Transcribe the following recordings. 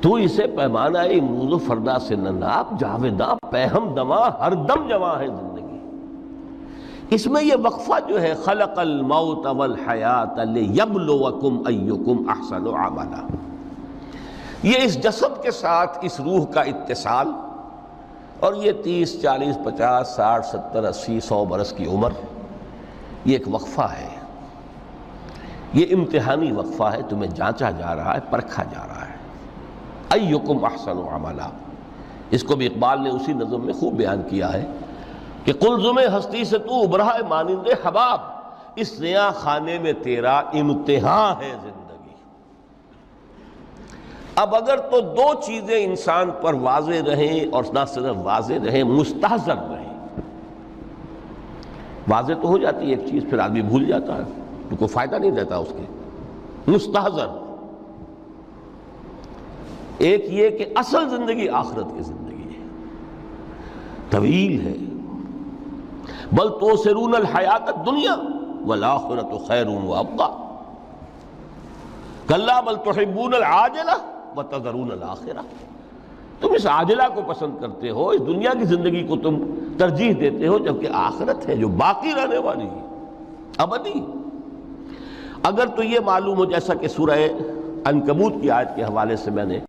تو اسے پیمانہ امروز و فردا سے نہ ناپ، جاویداں پیہم دماں ہر دم جواں ہے زندگی۔ اس میں یہ وقفہ جو ہے خلق الموت والحیات لیبلوکم ایکم احسن عملا، یہ اس جسد کے ساتھ اس روح کا اتصال، اور یہ 30 40 50 60 70 80 100 برس کی عمر، یہ ایک وقفہ ہے، یہ امتحانی وقفہ ہے، تمہیں جانچا جا رہا ہے، پرکھا جا رہا ہے۔ ایکم احسن عملا، اس کو بھی اقبال نے اسی نظم میں خوب بیان کیا ہے کہ قلزم ہستی سے تو ابھرا ہے مانند حباب، اس نیا خانے میں تیرا امتحان ہے زندگی۔ اب اگر تو دو چیزیں انسان پر واضح رہیں، اور نہ صرف واضح رہیں، مستحضر رہیں۔ واضح تو ہو جاتی ہے ایک چیز، پھر آدمی بھول جاتا ہے، تو کوئی فائدہ نہیں دیتا اس کے۔ مستحضر ایک یہ کہ اصل زندگی آخرت کی زندگی ہے، طویل ہے۔ بل تؤثرون الحیات الدنیا والآخرۃ خیر وابقیٰ، کلا بل تحبون العاجلہ وتذرون الآخرہ، تم اس عاجلہ کو پسند کرتے ہو، اس دنیا کی زندگی کو تم ترجیح دیتے ہو، جبکہ آخرت ہے جو باقی رہنے والی ہے، ابدی۔ اگر تو یہ معلوم ہو، جیسا کہ سورہ عنکبوت کی آیت کے حوالے سے میں نے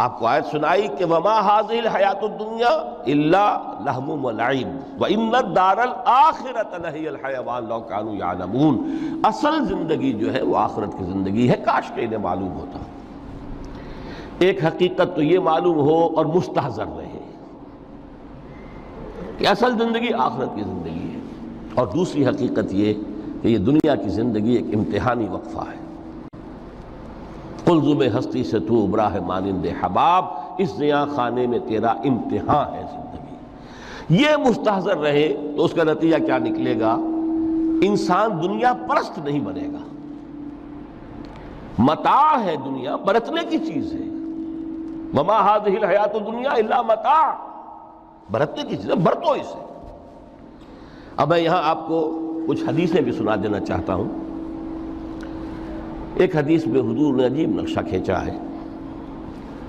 آپ کو آیت سنائی کہ وما هذه الحیات الدنیا الا لہو ولعب وان الدار الاخرۃ لہی الحیوان لو کانوا یعلمون، اصل زندگی جو ہے وہ آخرت کی زندگی ہے، کاش کہ انہیں معلوم ہوتا۔ ایک حقیقت تو یہ معلوم ہو اور مستحضر رہے کہ اصل زندگی آخرت کی زندگی ہے، اور دوسری حقیقت یہ کہ یہ دنیا کی زندگی ایک امتحانی وقفہ ہے۔ قلزم ہستی سے تو ابھرا ہے مانند حباب، اس نیا خانے میں تیرا امتحان ہے زندگی۔ یہ مستحضر رہے تو اس کا نتیجہ کیا نکلے گا؟ انسان دنیا پرست نہیں بنے گا۔ متاع ہے دنیا، برتنے کی چیز ہے۔ وما هذه الحیات الدنیا الا متاع، برتنے کی چیز ہے، برتو اسے۔ اب میں یہاں آپ کو کچھ حدیثیں بھی سنا دینا چاہتا ہوں۔ ایک حدیث میں حضور نے عجیب نقشہ کھینچا ہے،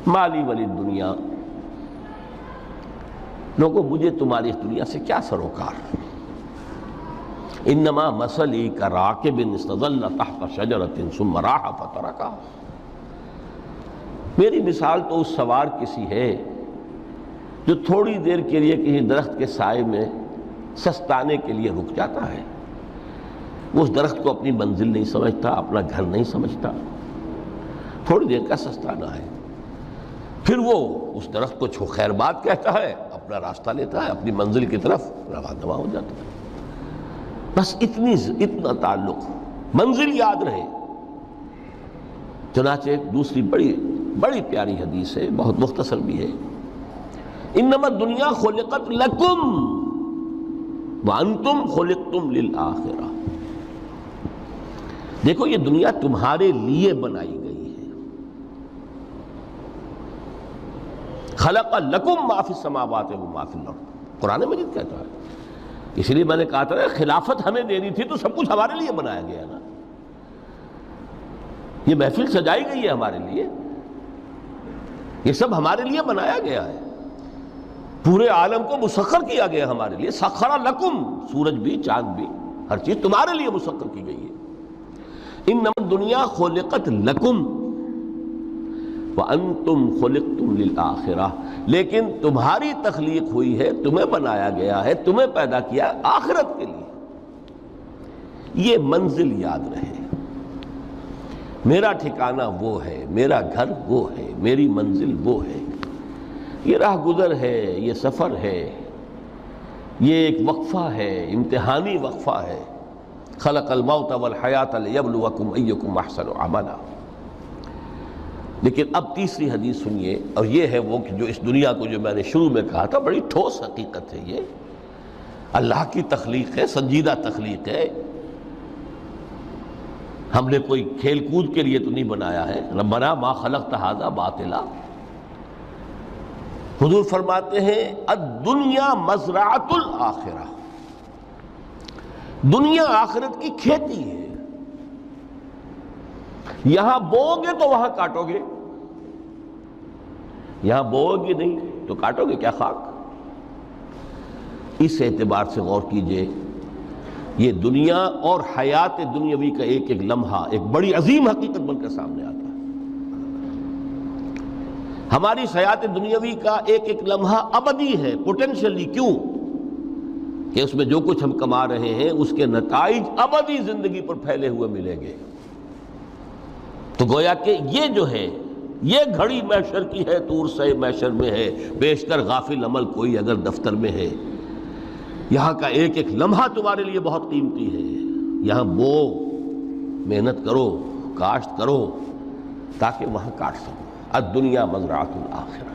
مالی ولی دنیا، لوگوں مجھے تمہاری اس دنیا سے کیا سروکار، انما مثلی کراکب استظل تحت شجرۃ ثم راح فترکھا، میری مثال تو اس سوار کسی ہے جو تھوڑی دیر کے لیے کسی درخت کے سائے میں سستانے کے لیے رک جاتا ہے، وہ اس درخت کو اپنی منزل نہیں سمجھتا، اپنا گھر نہیں سمجھتا، تھوڑی دیر کا سستانا ہے، پھر وہ اس درخت کو خیر بات کہتا ہے، اپنا راستہ لیتا ہے، اپنی منزل کی طرف رواں ہو جاتا ہے۔ بس اتنا تعلق، منزل یاد رہے۔ چنانچہ ایک دوسری بڑی پیاری حدیث ہے، بہت مختصر بھی ہے، انما الدنیا خلقت لکم وانتم خلقتم للآخرہ، دیکھو یہ دنیا تمہارے لیے بنائی گئی ہے۔ خلق لکم ما فی السماوات و ما فی الارض، قرآن مجید کہتا ہے۔ اس لیے میں نے کہا تھا خلافت ہمیں دینی تھی تو سب کچھ ہمارے لیے بنایا گیا نا، یہ محفل سجائی گئی ہے ہمارے لیے، یہ سب ہمارے لیے بنایا گیا ہے، پورے عالم کو مسخر کیا گیا ہمارے لیے۔ سخر لکم، سورج بھی چاند بھی ہر چیز تمہارے لیے مسخر کی گئی ہے۔ انما الدنیا خلقت لکم وانتم خلقتم للآخرہ، لیکن تمہاری تخلیق ہوئی ہے، تمہیں بنایا گیا ہے، تمہیں پیدا کیا آخرت کے لیے۔ یہ منزل یاد رہے، میرا ٹھکانہ وہ ہے، میرا گھر وہ ہے، میری منزل وہ ہے، یہ راہ گزر ہے، یہ سفر ہے، یہ ایک وقفہ ہے، امتحانی وقفہ ہے۔ خلق الموت والحیات لیبلوکم ایکم احسن عملا۔ لیکن اب تیسری حدیث سنیے، اور یہ ہے وہ کہ جو اس دنیا کو، جو میں نے شروع میں کہا تھا، بڑی ٹھوس حقیقت ہے، یہ اللہ کی تخلیق ہے، سنجیدہ تخلیق ہے، ہم نے کوئی کھیل کود کے لیے تو نہیں بنایا ہے۔ ربنا ما خلقت ھذا باطلا، حضور فرماتے ہیں الدنیا مزرعۃ الآخرہ، دنیا آخرت کی کھیتی ہے۔ یہاں بوؤ گے تو وہاں کاٹو گے، یہاں بوؤ گے نہیں تو کاٹو گے کیا خاک؟ اس اعتبار سے غور کیجئے، یہ دنیا اور حیات دنیاوی کا ایک ایک لمحہ ایک بڑی عظیم حقیقت بن کر سامنے آتا ہے۔ ہماری حیات دنیاوی کا ایک ایک لمحہ ابدی ہے پوٹینشلی، کیوں کہ اس میں جو کچھ ہم کما رہے ہیں اس کے نتائج ابدی زندگی پر پھیلے ہوئے ملیں گے۔ تو گویا کہ یہ جو ہے یہ گھڑی محشر کی ہے، طور سے محشر میں ہے، بیشتر غافل عمل کوئی اگر دفتر میں ہے، یہاں کا ایک ایک لمحہ تمہارے لیے بہت قیمتی ہے۔ یہاں بو، محنت کرو، کاشت کرو تاکہ وہاں کاٹ سکو۔ الدنیا مزرعۃ الآخرہ۔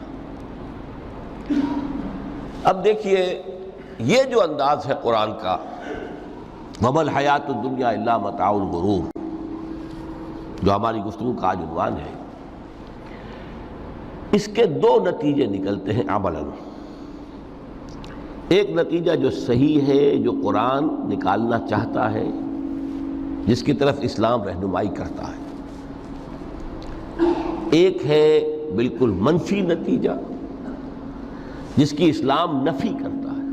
اب دیکھیے یہ جو انداز ہے قرآن کا، وَمَا الْحَيَاةُ الدُّنْيَا إِلَّا مَتَاعُ الْغُرُورِ، جو ہماری گفتگو کا آج عنوان ہے، اس کے دو نتیجے نکلتے ہیں عملاً۔ ایک نتیجہ جو صحیح ہے، جو قرآن نکالنا چاہتا ہے، جس کی طرف اسلام رہنمائی کرتا ہے۔ ایک ہے بالکل منفی نتیجہ جس کی اسلام نفی کرتا ہے۔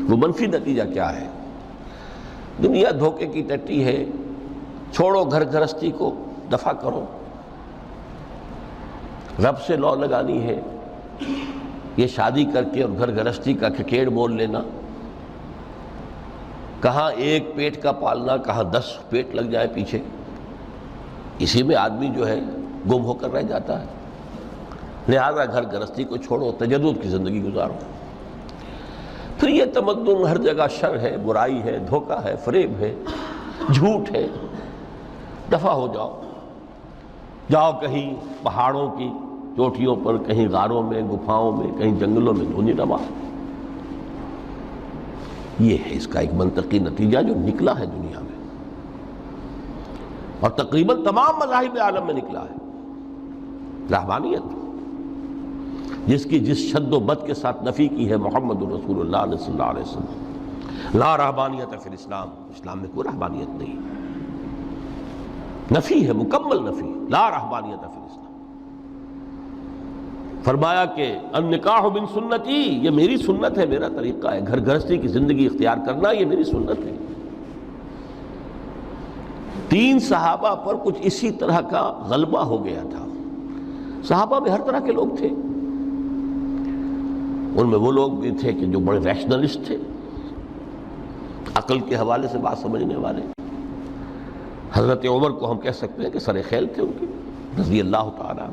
وہ منفی نتیجہ کیا ہے؟ دنیا دھوکے کی ٹٹی ہے، چھوڑو گھر گھرستی کو، دفع کرو، رب سے لو لگانی ہے۔ یہ شادی کر کے اور گھر گھرستی کا کھکیڑ مول لینا، کہاں ایک پیٹ کا پالنا، کہاں 10 پیٹ لگ جائے پیچھے، اسی میں آدمی جو ہے گم ہو کر رہ جاتا ہے۔ لہذا گھر گھرستی کو چھوڑو، تجدد کی زندگی گزارو۔ پھر یہ تمدن ہر جگہ شر ہے، برائی ہے، دھوکہ ہے، فریب ہے، جھوٹ ہے، دفع ہو جاؤ، جاؤ کہیں پہاڑوں کی چوٹیوں پر، کہیں غاروں میں، گپھاؤں میں، کہیں جنگلوں میں دھونی روا۔ یہ ہے اس کا ایک منطقی نتیجہ جو نکلا ہے دنیا میں، اور تقریباً تمام مذاہب عالم میں نکلا ہے۔ رہبانیت جس کی جس شد و بد کے ساتھ نفی کی ہے محمد رسول اللہ صلی اللہ علیہ وسلم، لا رہبانیت فی الاسلام، اسلام میں کوئی رہبانیت نہیں، نفی ہے، مکمل نفی، لا رہبانیت فی الاسلام۔ فرمایا کہ النکاح من سنتی، یہ میری سنت ہے، میرا طریقہ ہے، گھر گھرستی کی زندگی اختیار کرنا یہ میری سنت ہے۔ 3 صحابہ پر کچھ اسی طرح کا غلبہ ہو گیا تھا۔ صحابہ میں ہر طرح کے لوگ تھے، ان میں وہ لوگ بھی تھے کہ جو بڑے ریشنلسٹ تھے، عقل کے حوالے سے بات سمجھنے والے۔ حضرت عمر کو ہم کہہ سکتے ہیں کہ سر خیل تھے ان کی رضی اللہ تعالیٰ۔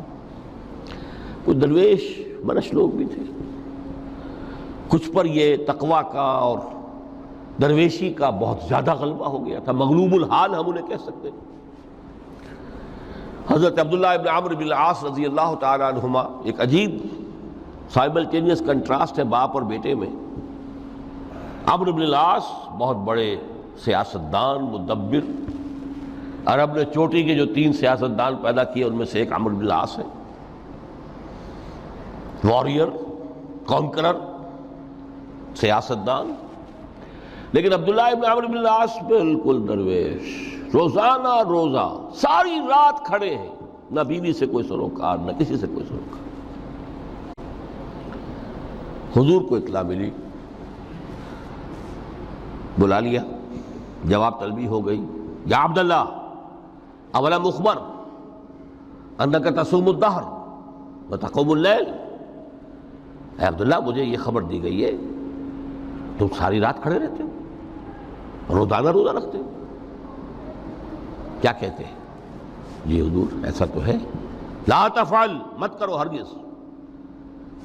کچھ درویش منش لوگ بھی تھے، کچھ پر یہ تقویٰ کا اور درویشی کا بہت زیادہ غلبہ ہو گیا تھا، مغلوب الحال ہم انہیں کہہ سکتے ہیں۔ حضرت عبداللہ ابن عمرو بن العاص رضی اللہ تعالیٰ عنہما، ایک عجیب سائملٹینیس کنٹراسٹ ہے باپ اور بیٹے میں۔ عمرو بن العاص بہت بڑے سیاستدان، مدبر، عرب نے چوٹی کے جو 3 سیاستدان پیدا کیے ان میں سے ایک عمرو بن العاص ہے، واریر، کانکرر، سیاستدان۔ لیکن عبداللہ ابن عمرو بن العاص بالکل درویش، روزانہ روزہ ساری رات کھڑے ہیں، نہ بیوی سے کوئی سروکار، نہ کسی سے کوئی سروکار۔ حضور کو اطلاع ملی، بلا لیا، جواب طلبی ہو گئی، یا عبداللہ اولم اخبر انک تصوم الدہر وتقوم اللیل، اے عبداللہ مجھے یہ خبر دی گئی ہے تم ساری رات کھڑے رہتے ہو، روزانہ روزہ رکھتے ہو، کیا کہتے ہیں؟ جی حضور ایسا تو ہے۔ لا تفعل، مت کرو ہرگز۔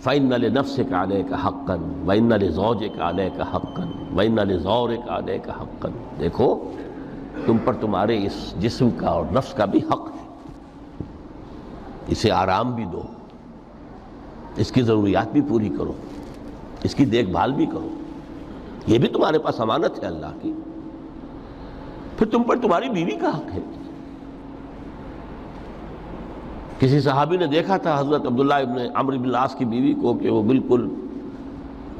فإن لنفسك عليك حقا وإن لزوجك عليك حقا وإن لزورك عليك حقا، دیکھو تم پر تمہارے اس جسم کا اور نفس کا بھی حق ہے، اسے آرام بھی دو، اس کی ضروریات بھی پوری کرو، اس کی دیکھ بھال بھی کرو، یہ بھی تمہارے پاس امانت ہے اللہ کی۔ پھر تم پر تمہاری بیوی کا حق ہے۔ کسی صحابی نے دیکھا تھا حضرت عبداللہ ابن عمرو بن العاص کی بیوی کو کہ وہ بالکل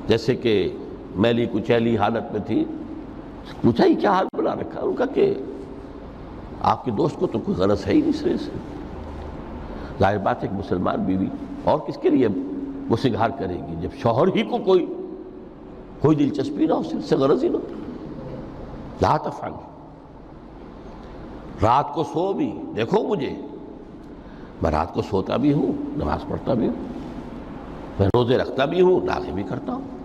جیسے کہ میلی کچیلی حالت میں تھی۔ پوچھا ہی کیا حال بنا رکھا؟ ان کا کہ آپ کے دوست کو تو کوئی غرض ہے ہی نہیں سرے سے. ظاہر بات ہے کہ مسلمان بیوی اور کس کے لیے وہ سنگھار کرے گی جب شوہر ہی کو کوئی دلچسپی نہ ہو، اس سے غرض ہی نہ ہو. لا تفعل. رات کو سو بھی دیکھو مجھے، میں رات کو سوتا بھی ہوں، نماز پڑھتا بھی ہوں، میں روزے رکھتا بھی ہوں، ناغے بھی کرتا ہوں.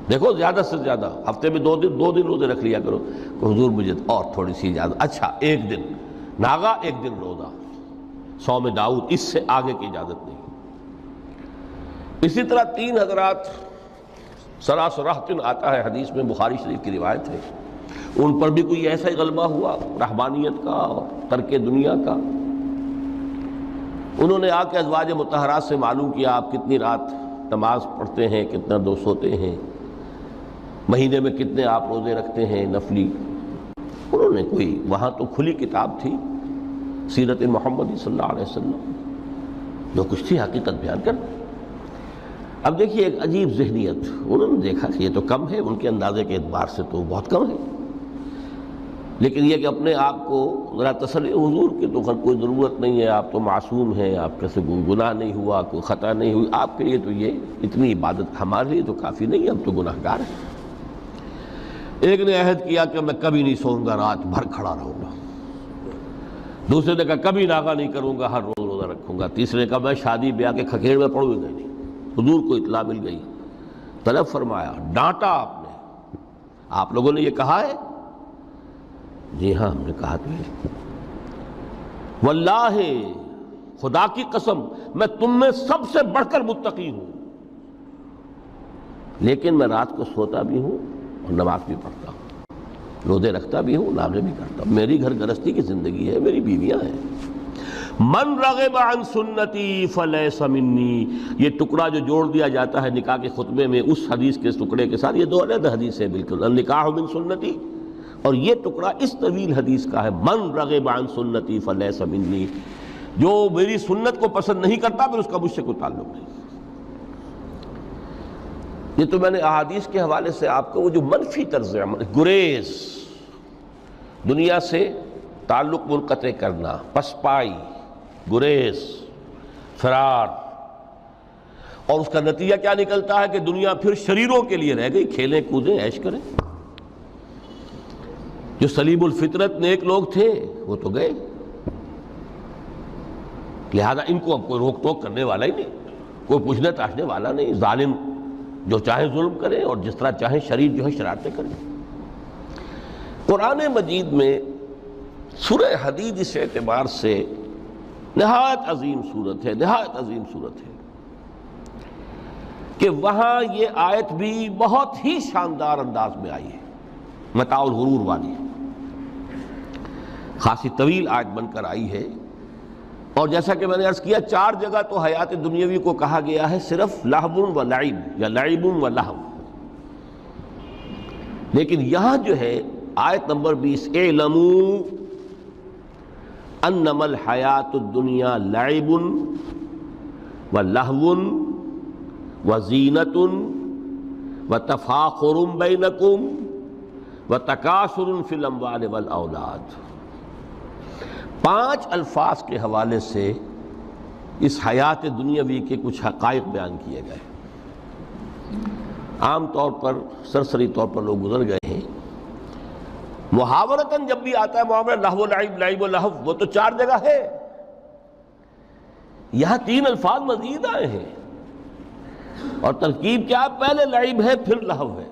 دیکھو زیادہ سے زیادہ ہفتے میں دو دن روزے رکھ لیا کرو کہ حضور مجھے اور تھوڑی سی اجازت. اچھا ایک دن ناغا، ایک دن روزہ، صوم داؤد، اس سے آگے کی اجازت نہیں. اسی طرح 3 حضرات سراسراہتن آتا ہے حدیث میں، بخاری شریف کی روایت ہے، ان پر بھی کوئی ایسا ہی غلبہ ہوا رہبانیت کا اور ترک دنیا کا. انہوں نے آ کے ازواج مطہرات سے معلوم کیا آپ کتنی رات نماز پڑھتے ہیں، کتنا دو سوتے ہیں، مہینے میں کتنے آپ روزے رکھتے ہیں نفلی. انہوں نے کوئی وہاں تو کھلی کتاب تھی سیرت محمد صلی اللہ علیہ وسلم، جو کچھ تھی حقیقت بیان کر. اب دیکھیے ایک عجیب ذہنیت، انہوں نے دیکھا کہ یہ تو کم ہے، ان کے اندازے کے اعتبار سے تو بہت کم ہے، لیکن یہ کہ اپنے آپ کو ذرا تسلی، حضور کی تو کوئی ضرورت نہیں ہے، آپ تو معصوم ہیں، آپ کیسے کوئی گناہ نہیں ہوا، کوئی خطا نہیں ہوئی، آپ کے لیے تو یہ اتنی عبادت ہمارے لیے تو کافی نہیں ہے، ہم تو گناہ گار ہیں. ایک نے عہد کیا کہ میں کبھی نہیں سوؤں گا، رات بھر کھڑا رہوں گا. دوسرے نے کہا کبھی ناغا نہیں کروں گا، ہر روز روزہ رکھوں گا. تیسرے نے کہا میں شادی بیاہ کے کھکیڑ میں پڑوں گا نہیں. حضور کو اطلاع مل گئی، طلب فرمایا، ڈانٹا آپ نے، آپ لوگوں نے یہ کہا ہے؟ جی ہاں ہم نے کہا تو ہے. واللہ، خدا کی قسم، میں تم میں سب سے بڑھ کر متقی ہوں، لیکن میں رات کو سوتا بھی ہوں اور نماز بھی پڑھتا ہوں، روزے رکھتا بھی ہوں، ناغے بھی کرتا ہوں. میری گھر گرستی کی زندگی ہے، میری بیویاں ہیں. من رغب عن سنتی فلیس منی، یہ ٹکڑا جو جوڑ دیا جاتا ہے نکاح کے خطبے میں اس حدیث کے ٹکڑے کے ساتھ، یہ 2 علیحدہ حدیث ہے بالکل. النکاح من سنتی، اور یہ ٹکڑا اس طویل حدیث کا ہے، من رغب عن سنتی فلیس منی، جو میری سنت کو پسند نہیں کرتا پھر اس کا مجھ سے کوئی تعلق نہیں. یہ تو میں نے احادیث کے حوالے سے آپ کو وہ جو منفی طرز عمل، گریز، دنیا سے تعلق منقطع کرنا، پسپائی، گریز، فرار، اور اس کا نتیجہ کیا نکلتا ہے کہ دنیا پھر شریروں کے لیے رہ گئی، کھیلیں کودیں عیش کریں. جو سلیم الفطرت نیک لوگ تھے وہ تو گئے، لہذا ان کو اب کوئی روک ٹوک کرنے والا ہی نہیں، کوئی پوچھنے تاشنے والا نہیں. ظالم جو چاہے ظلم کریں اور جس طرح چاہیں شریر جو ہے شرارتیں کریں. قرآن مجید میں سورہ حدید اس اعتبار سے نہایت عظیم صورت ہے، نہایت عظیم صورت ہے کہ وہاں یہ آیت بھی بہت ہی شاندار انداز میں آئی ہے، متاع الغرور والی، خاصی طویل آیت بن کر آئی ہے. اور جیسا کہ میں نے عرض کیا 4 جگہ تو حیات دنیاوی کو کہا گیا ہے صرف لہو و لعب یا لعب و لہو، لیکن یہاں جو ہے آیت نمبر 20، اعلموا انما الحیات الدنیا لعب و لہو و زینت و تفاخر بینکم و تکاثر فی الاموال والاولاد. 5 الفاظ کے حوالے سے اس حیات دنیاوی کے کچھ حقائق بیان کیے گئے. عام طور پر سرسری طور پر لوگ گزر گئے ہیں. محاورتاً جب بھی آتا ہے معاملہ لہو و لعب، لعب و لہو، وہ تو 4 جگہ ہے، یہاں 3 الفاظ مزید آئے ہیں، اور ترکیب کیا؟ پہلے لعب ہے پھر لہو ہے.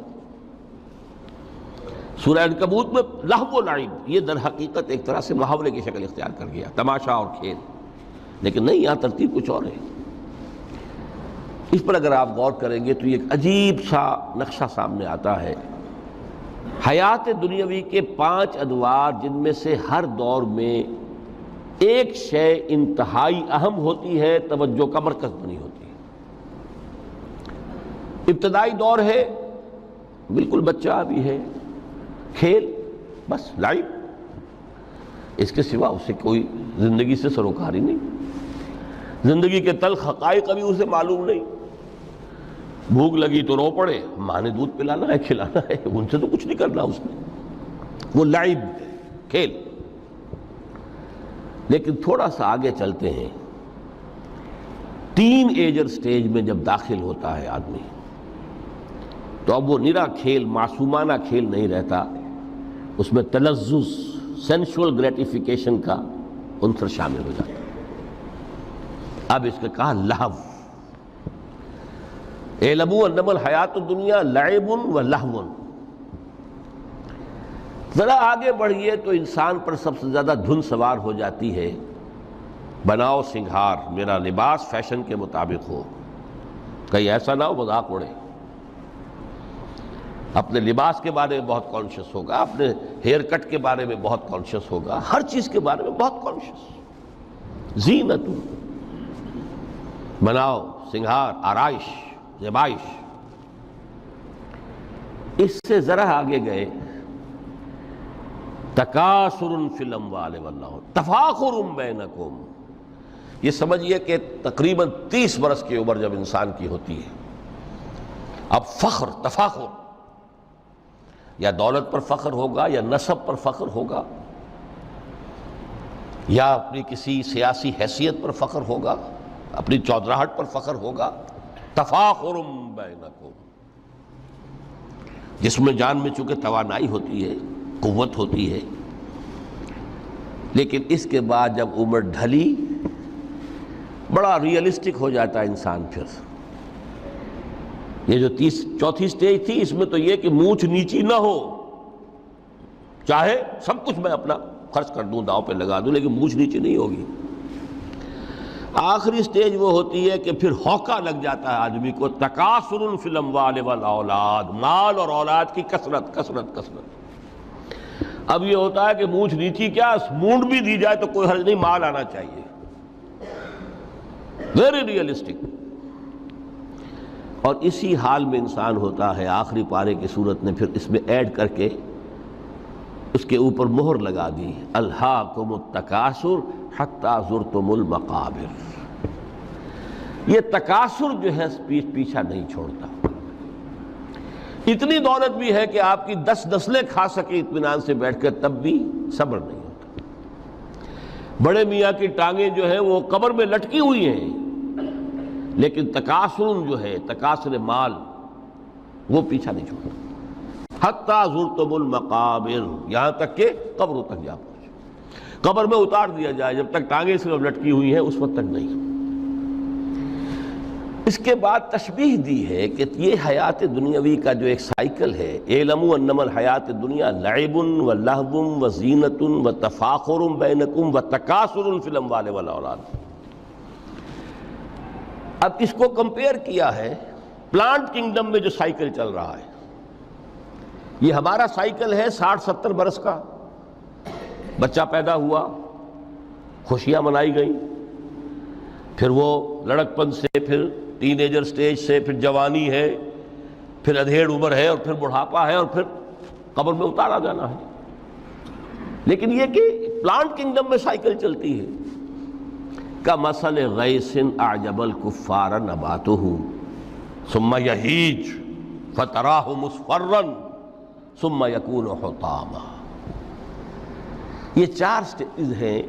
سورہ عنکبوت میں لہو و لعب یہ در حقیقت ایک طرح سے محاورے کی شکل اختیار کر گیا، تماشا اور کھیل، لیکن نہیں، یہاں ترتیب کچھ اور ہے. اس پر اگر آپ غور کریں گے تو یہ ایک عجیب سا نقشہ سامنے آتا ہے. حیات دنیاوی کے 5 ادوار، جن میں سے ہر دور میں ایک شے انتہائی اہم ہوتی ہے، توجہ کا مرکز بنی ہوتی ہے. ابتدائی دور ہے، بالکل بچہ بھی ہے، کھیل، بس لعب، اس کے سوا اسے کوئی زندگی سے سروکار ہی نہیں. زندگی کے تلخ حقائق ابھی اسے معلوم نہیں. بھوک لگی تو رو پڑے، ماں نے دودھ پلانا ہے، کھلانا ہے، ان سے تو کچھ نہیں کرنا اس نے. وہ لعب، کھیل. لیکن تھوڑا سا آگے چلتے ہیں، ٹین ایجر سٹیج میں جب داخل ہوتا ہے آدمی تو اب وہ نرا کھیل، معصومانہ کھیل نہیں رہتا، اس میں تلذذ، سینشول گریٹیفیکیشن کا عنصر شامل ہو جاتا ہے۔ اب اس کا کہا لہو، اعلموا انما الحیات الدنیا لعب و لہو۔ ذرا آگے بڑھیے تو انسان پر سب سے زیادہ دھن سوار ہو جاتی ہے، بناؤ سنگھار، میرا لباس فیشن کے مطابق ہو، کہیں ایسا نہ ہو مذاق اڑے۔ اپنے لباس کے بارے میں بہت کانشیس ہوگا، اپنے ہیئر کٹ کے بارے میں بہت کانشیس ہوگا، ہر چیز کے بارے میں بہت کانشیس۔ زینت، بناؤ سنگھار، آرائش، زیبائش۔ اس سے ذرا آگے گئے، تکاثر فی الاموال والاولاد، تفاخر بینکم۔ یہ سمجھیے کہ تقریباً 30 برس کی عمر جب انسان کی ہوتی ہے، اب فخر، تفاخر، یا دولت پر فخر ہوگا، یا نسب پر فخر ہوگا، یا اپنی کسی سیاسی حیثیت پر فخر ہوگا، اپنی چودراہٹ پر فخر ہوگا۔ تفاخر بینکم، جس میں جان میں چونکہ توانائی ہوتی ہے، قوت ہوتی ہے، لیکن اس کے بعد جب عمر ڈھلی بڑا ریئلسٹک ہو جاتا ہے انسان۔ پھر یہ جو چوتھی سٹیج تھی، اس میں تو یہ کہ مونچھ نیچی نہ ہو، چاہے سب کچھ میں اپنا خرچ کر دوں، داؤ پہ لگا دوں، لیکن مونچھ نیچی نہیں ہوگی۔ آخری سٹیج وہ ہوتی ہے کہ پھر ہوکا لگ جاتا ہے آدمی کو، تکاثر فی الاموال والاولاد، مال اور اولاد کی کثرت کثرت کثرت۔ اب یہ ہوتا ہے کہ مونچھ نیچی کیا، مونڈ بھی دی جائے تو کوئی حرج نہیں، مال آنا چاہیے، ویری ریئلسٹک۔ اور اسی حال میں انسان ہوتا ہے۔ آخری پارے کی صورت نے پھر اس میں ایڈ کر کے اس کے اوپر مہر لگا دی، الہاکم التکاثر حتی زرتم المقابر۔ یہ تکاثر جو ہے پیچھا نہیں چھوڑتا۔ اتنی دولت بھی ہے کہ آپ کی 10 نسلیں کھا سکے اطمینان سے بیٹھ کر، تب بھی صبر نہیں ہوتا۔ بڑے میاں کی ٹانگیں جو ہیں وہ قبر میں لٹکی ہوئی ہیں، لیکن تکاثر جو ہے، تکاثر مال، وہ پیچھا نہیں چھوڑتا۔ حتی زرتم المقابر، یہاں تک کہ قبروں تک جا پہنچے، قبر میں اتار دیا جائے، جب تک ٹانگیں صرف لٹکی ہوئی ہیں اس وقت تک نہیں۔ اس کے بعد تشبیہ دی ہے کہ یہ حیات دنیاوی کا جو ایک سائیکل ہے، اعلموا انما الحیات الدنیا لعب و لہو و زینت و تفاخر بینکم و تکاثر فی الاموال والاولاد۔ اب اس کو کمپیئر کیا ہے پلانٹ کنگڈم میں جو سائیکل چل رہا ہے۔ یہ ہمارا سائیکل ہے 60-70 برس کا، بچہ پیدا ہوا، خوشیاں منائی گئیں، پھر وہ لڑکپن سے، پھر ٹین ایجر سٹیج سے، پھر جوانی ہے، پھر ادھیڑ عمر ہے، اور پھر بڑھاپا ہے، اور پھر قبر میں اتارا جانا ہے۔ لیکن یہ کہ پلانٹ کنگڈم میں سائیکل چلتی ہے، کمثل غیث اعجب الکفار نباتہ ثم یہیج فتراہ مصفرا ثم یکون حطاما۔ یہ 4 سٹیج ہیں۔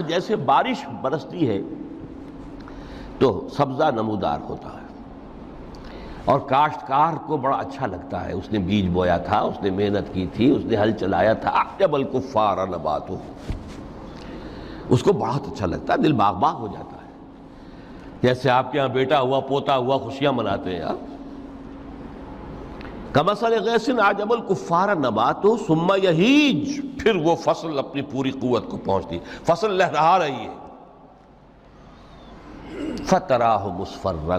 جیسے بارش برستی ہے تو سبزہ نمودار ہوتا ہے، اور کاشتکار کو بڑا اچھا لگتا ہے، اس نے بیج بویا تھا، اس نے محنت کی تھی، اس نے ہل چلایا تھا، اعجب الکفار نباتہ، اس کو بہت اچھا لگتا ہے، دل باغ باغ ہو جاتا ہے۔ جیسے آپ کے ہاں بیٹا ہوا، پوتا ہوا، خوشیاں مناتے ہیں آپ۔ کمثل غیث اعجب الکفار نباتہ ثم یہیج، پھر وہ فصل اپنی پوری قوت کو پہنچتی، فصل لہرا رہی ہے، فتراہ مصفرا،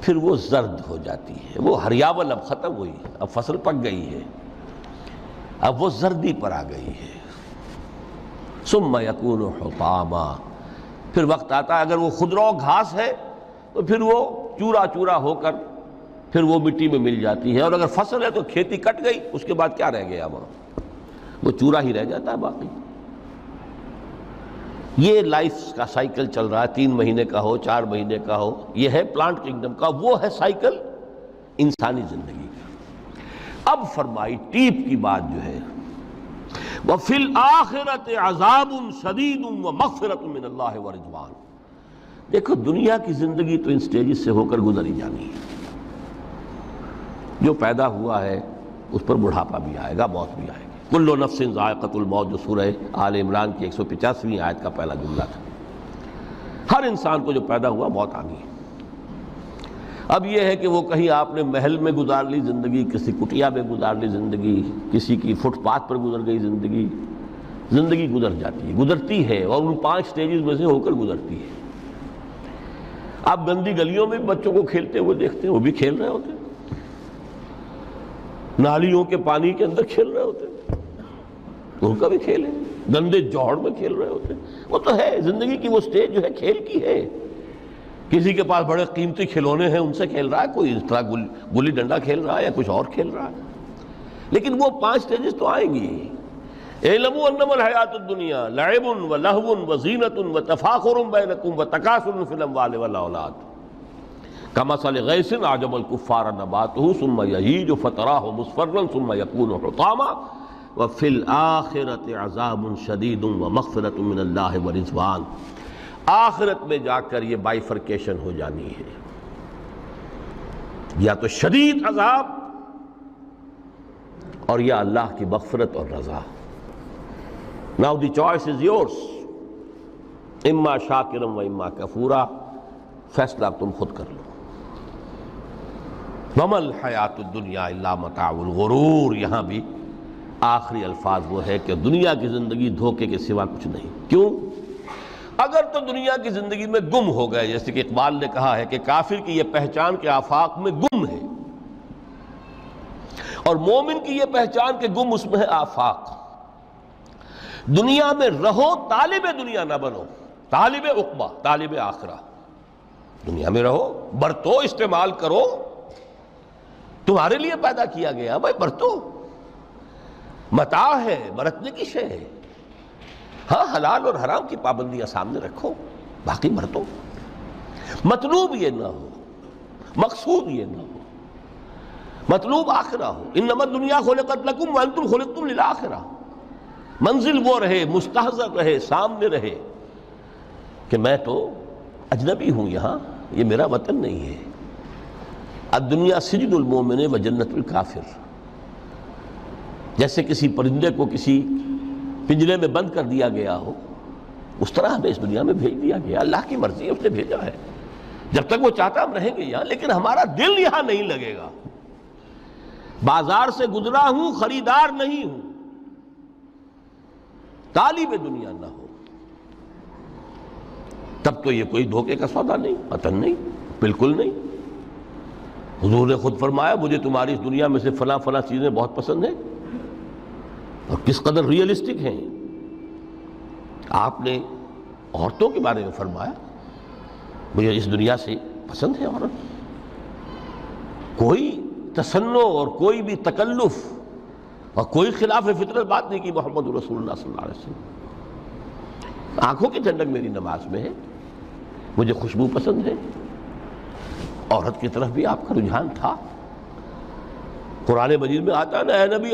پھر وہ زرد ہو جاتی ہے، وہ ہریاول اب ختم ہوئی، اب فصل پک گئی ہے، اب وہ زردی پر آ گئی ہے۔ ثم یکون حطاما، پھر وقت آتا ہے، اگر وہ خضرو گھاس ہے تو پھر وہ چورا چورا ہو کر پھر وہ مٹی میں مل جاتی ہے، اور اگر فصل ہے تو کھیتی کٹ گئی، اس کے بعد کیا رہ گیا وہاں، وہ چورا ہی رہ جاتا ہے باقی۔ یہ لائف کا سائیکل چل رہا ہے، 3 مہینے کا ہو، 4 مہینے کا ہو، یہ ہے پلانٹ کنگڈم کا، وہ ہے سائیکل انسانی زندگی کا۔ اب فرمائی ٹیپ کی بات جو ہے وفی الآخرۃ عذاب شدید ومغفرۃ من اللہ ورضوان۔ دیکھو دنیا کی زندگی تو ان سٹیجز سے ہو کر گزری جانی ہے، جو پیدا ہوا ہے اس پر بڑھاپا بھی آئے گا، موت بھی آئے گی۔ کل نفس ذائقۃ الموت جو سورہ آل عمران کی 185ویں آیت کا پہلا جملہ تھا، ہر انسان کو جو پیدا ہوا موت آ گئی۔ اب یہ ہے کہ وہ کہیں آپ نے محل میں گزار لی زندگی، کسی کٹیا میں گزار لی زندگی، کسی کی فٹ پاتھ پر گزر گئی زندگی، زندگی گزر جاتی ہے، گزرتی ہے، اور ان 5 سٹیجز میں سے ہو کر گزرتی ہے۔ آپ گندی گلیوں میں بچوں کو کھیلتے ہوئے دیکھتے ہیں، وہ بھی کھیل رہے ہوتے ہیں، نالیوں کے پانی کے اندر کھیل رہے ہوتے ہیں، ان کا بھی کھیل ہے، گندے جوہڑ میں کھیل رہے ہوتے ہیں۔ وہ تو ہے زندگی کی وہ سٹیج جو ہے کھیل کی ہے۔ کسی کے پاس بڑے قیمتی کھلونے ہیں، ان سے کھیل رہا ہے، کوئی اس طرح گلی ڈنڈا کھیل رہا ہے یا کچھ اور کھیل رہا ہے، لیکن وہ 5 سٹیجز تو آئیں گی۔ اعلموا انما الحیات الدنیا لعب ولہو وزینۃ وتفاخر بینکم وتکاثر فی الاموال والاولاد کمثل غیث اعجب الکفار نباتہ ثم یہیج فتراہ مصفرا ثم یکون حطاما وفی الآخرۃ عذاب شدید ومغفرۃ من اللہ ورضوان۔ آخرت میں جا کر یہ بائیفرکیشن ہو جانی ہے، یا تو شدید عذاب اور یا اللہ کی مغفرت اور رضا۔ Now the choice is yours، اما شاکرا و اما کفورا، فیصلہ تم خود کر لو۔ وما الحیات الدنیا الا متاع الغرور، یہاں بھی آخری الفاظ وہ ہے کہ دنیا کی زندگی دھوکے کے سوا کچھ نہیں۔ کیوں؟ اگر تو دنیا کی زندگی میں گم ہو گئے، جیسے کہ اقبال نے کہا ہے کہ کافر کی یہ پہچان کے آفاق میں گم ہے، اور مومن کی یہ پہچان کہ گم اس میں ہے آفاق۔ دنیا میں رہو، طالب دنیا نہ بنو، طالب عقبہ، طالب آخرہ۔ دنیا میں رہو، برتو، استعمال کرو، تمہارے لیے پیدا کیا گیا، بھائی برتو، متاع ہے، برتنے کی شے ہے۔ ہاں حلال اور حرام کی پابندیاں سامنے رکھو، باقی برتو۔ مطلوب یہ نہ ہو، مقصود یہ نہ ہو، مطلوب آخرہ ہو۔ انما الدنیا خلقت لکم وانتم خلقتم للآخرہ۔ منزل وہ رہے، مستحضر رہے، سامنے رہے کہ میں تو اجنبی ہوں، یہاں یہ میرا وطن نہیں ہے۔ الدنیا سجن المومن و جنت الکافر۔ جیسے کسی پرندے کو کسی پنجرے میں بند کر دیا گیا ہو، اس طرح ہمیں اس دنیا میں بھیج دیا گیا، اللہ کی مرضی ہے، اس نے بھیجا ہے۔ جب تک وہ چاہتا ہم رہیں گے یہاں، لیکن ہمارا دل یہاں نہیں لگے گا۔ بازار سے گزرا ہوں، خریدار نہیں ہوں، طالب دنیا نہ ہو، تب تو یہ کوئی دھوکے کا سودا نہیں، وطن نہیں، بالکل نہیں۔ حضور نے خود فرمایا مجھے تمہاری اس دنیا میں سے فلاں فلاں چیزیں بہت پسند ہیں، اور کس قدر ریئلسٹک ہیں۔ آپ نے عورتوں کے بارے میں فرمایا مجھے اس دنیا سے پسند ہے عورت، کوئی تصنع اور کوئی بھی تکلف اور کوئی خلاف فطرت بات نہیں کی محمد رسول اللہ صلی اللہ علیہ وسلم۔ آنکھوں کی ٹھنڈک میری نماز میں ہے، مجھے خوشبو پسند ہے، عورت کی طرف بھی آپ کا رجحان تھا۔ قرآن مجید میں آتا ہے نا، اے نبی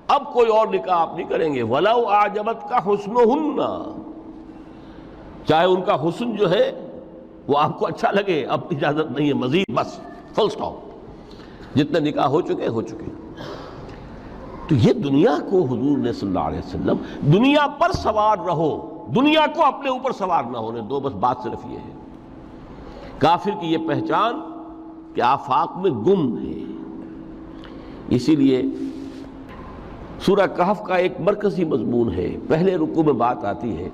اب کوئی اور نکاح آپ نہیں کریں گے، وَلَوْ أَعْجَبَتْكَ حُسْنُهُنَّ، چاہے ان کا حسن جو ہے وہ آپ کو اچھا لگے، اب اجازت نہیں ہے مزید، بس فل سٹاپ، جتنے نکاح ہو چکے۔ تو یہ دنیا کو حضور نے صلی اللہ علیہ وسلم دنیا پر سوار رہو، دنیا کو اپنے اوپر سوار نہ ہونے دو، بس بات صرف یہ ہے۔ کافر کی یہ پہچان کہ آفاق میں گم ہے۔ اسی لیے سورہ کہف کا ایک مرکزی مضمون ہے، پہلے رکوع میں بات آتی ہے